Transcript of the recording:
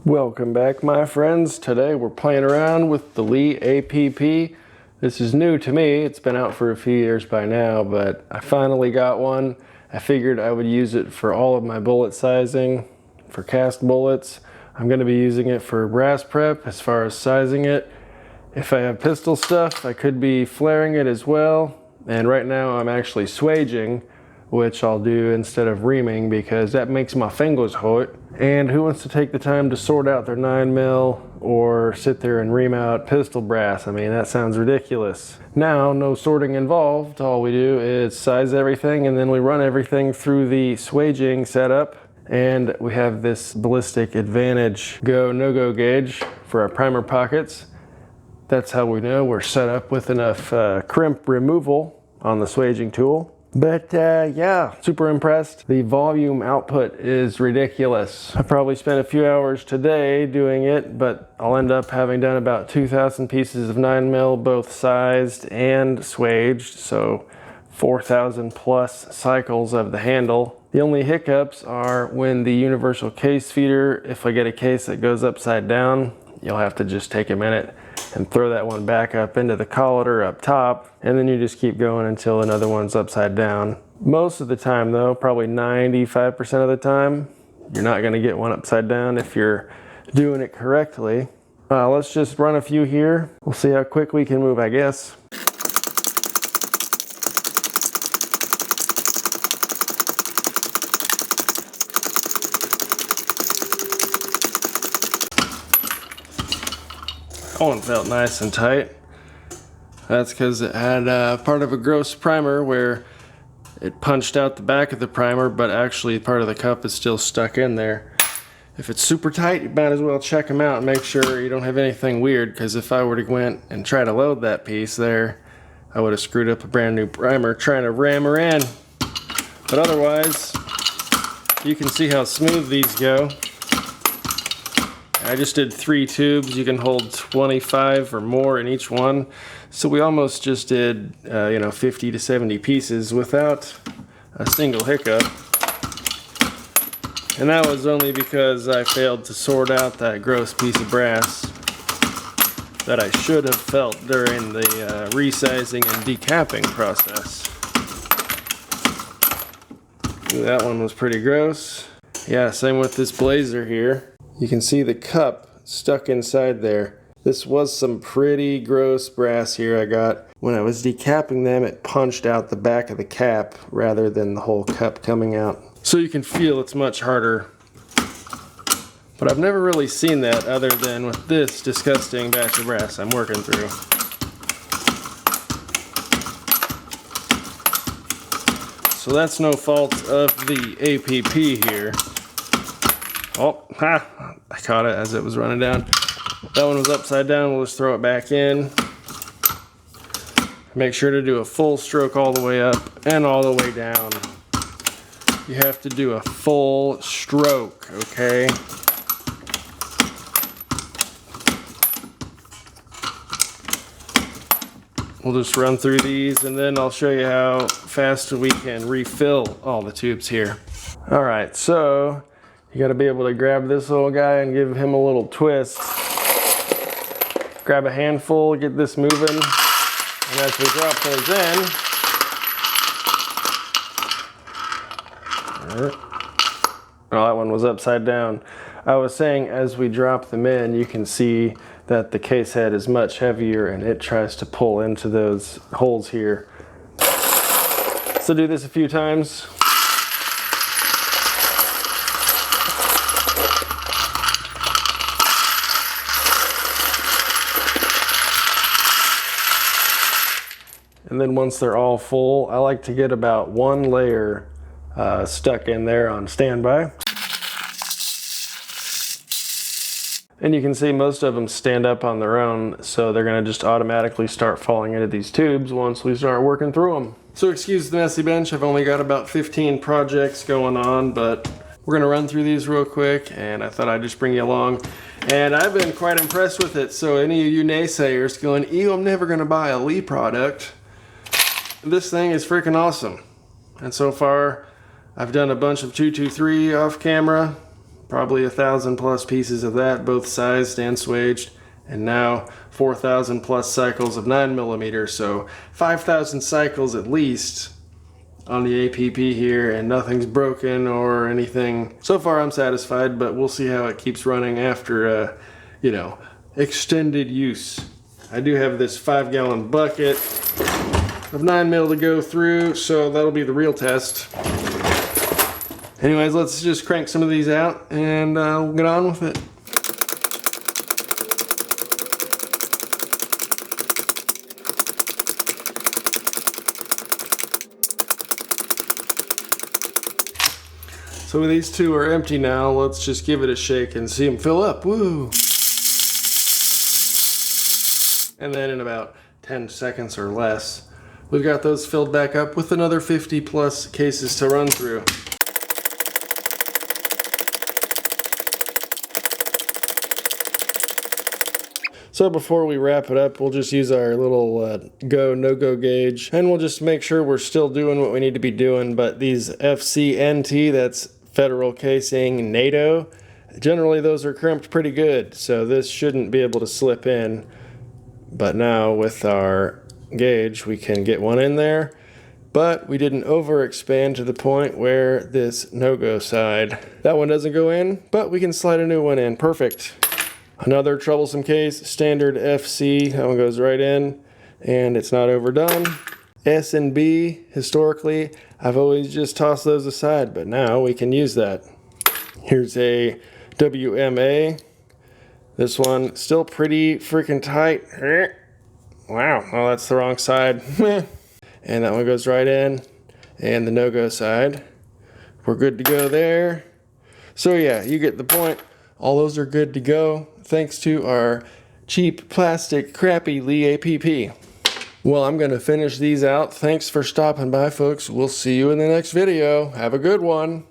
Welcome back, my friends. Today we're playing around with the Lee APP. This is new to me. It's been out for a few years by now, but I finally got one. I figured I would use it for all of my bullet sizing, for cast bullets. I'm going to be using it for brass prep as far as sizing it. If I have pistol stuff, I could be flaring it as well. And right now I'm actually swaging, which I'll do instead of reaming because that makes my fingers hurt. And who wants to take the time to sort out their 9mm or sit there and ream out pistol brass? I mean, that sounds ridiculous. Now, no sorting involved. All we do is size everything and then we run everything through the swaging setup. And we have this Ballistic Advantage go, no-go gauge for our primer pockets. That's how we know we're set up with enough crimp removal on the swaging tool. But yeah, super impressed. The volume output is ridiculous. I probably spent a few hours today doing it, but I'll end up having done about 2,000 pieces of 9mm, both sized and swaged, so 4,000 plus cycles of the handle. The only hiccups are when the universal case feeder, if I get a case that goes upside down, you'll have to just take a minute and throw that one back up into the collider up top, and then you just keep going until another one's upside down. Most of the time though, probably 95% of the time, you're not going to get one upside down if you're doing it correctly. Let's just run a few here. We'll see how quick we can move, I guess. That one felt nice and tight. That's because it had part of a gross primer where it punched out the back of the primer, but actually part of the cup is still stuck in there. If it's super tight, you might as well check them out and make sure you don't have anything weird, because if I were to go in and try to load that piece there, I would have screwed up a brand new primer trying to ram her in. But otherwise, you can see how smooth these go. I just did 3 tubes. You can hold 25 or more in each one. So we almost just did 50 to 70 pieces without a single hiccup. And that was only because I failed to sort out that gross piece of brass that I should have felt during the resizing and decapping process. Ooh, that one was pretty gross. Yeah, same with this blazer here. You can see the cup stuck inside there. This was some pretty gross brass here I got. When I was decapping them, it punched out the back of the cap rather than the whole cup coming out. So you can feel it's much harder. But I've never really seen that other than with this disgusting batch of brass I'm working through. So that's no fault of the APP here. Oh, ha! I caught it as it was running down. That one was upside down. We'll just throw it back in. Make sure to do a full stroke all the way up and all the way down. You have to do a full stroke, okay? We'll just run through these and then I'll show you how fast we can refill all the tubes here. All right, so you gotta be able to grab this little guy and give him a little twist. Grab a handful, get this moving, and as we drop those in, oh, that one was upside down. I was saying as we drop them in, you can see that the case head is much heavier and it tries to pull into those holes here. So do this a few times. And then once they're all full, I like to get about 1 layer stuck in there on standby. And you can see most of them stand up on their own, so they're gonna just automatically start falling into these tubes once we start working through them. So excuse the messy bench, I've only got about 15 projects going on, but we're gonna run through these real quick, and I thought I'd just bring you along. And I've been quite impressed with it, so any of you naysayers going, ew, I'm never gonna buy a Lee product, this thing is freaking awesome. And so far, I've done a bunch of 223 off camera, Probably 1,000 plus pieces of that, both sized and swaged. And now 4,000 plus cycles of 9mm, so 5,000 cycles at least on the APP here, and nothing's broken or anything. So far I'm satisfied, but we'll see how it keeps running after, you know, extended use. I do have this 5-gallon bucket of 9mm to go through, so that'll be the real test. Anyways, let's just crank some of these out and we'll get on with it. So these two are empty now. Let's just give it a shake and see them fill up. Woo! And then in about 10 seconds or less, we've got those filled back up with another 50 plus cases to run through. So before we wrap it up, we'll just use our little go, no-go gauge, and we'll just make sure we're still doing what we need to be doing. But these FCNT, that's Federal Casing NATO, generally those are crimped pretty good, so this shouldn't be able to slip in. But now with our gauge, we can get one in there, but we didn't overexpand to the point where this no-go side, that one doesn't go in, but we can slide a new one in. Perfect. Another troublesome case, standard FC, that one goes right in, and it's not overdone. S and B, historically, I've always just tossed those aside, but now we can use that. Here's a WMA. This one, still pretty freaking tight. Wow, oh, that's the wrong side. And that one goes right in, and the no-go side. We're good to go there. So yeah, you get the point. All those are good to go, thanks to our cheap plastic crappy Lee APP. Well, I'm going to finish these out. Thanks for stopping by, folks. We'll see you in the next video. Have a good one.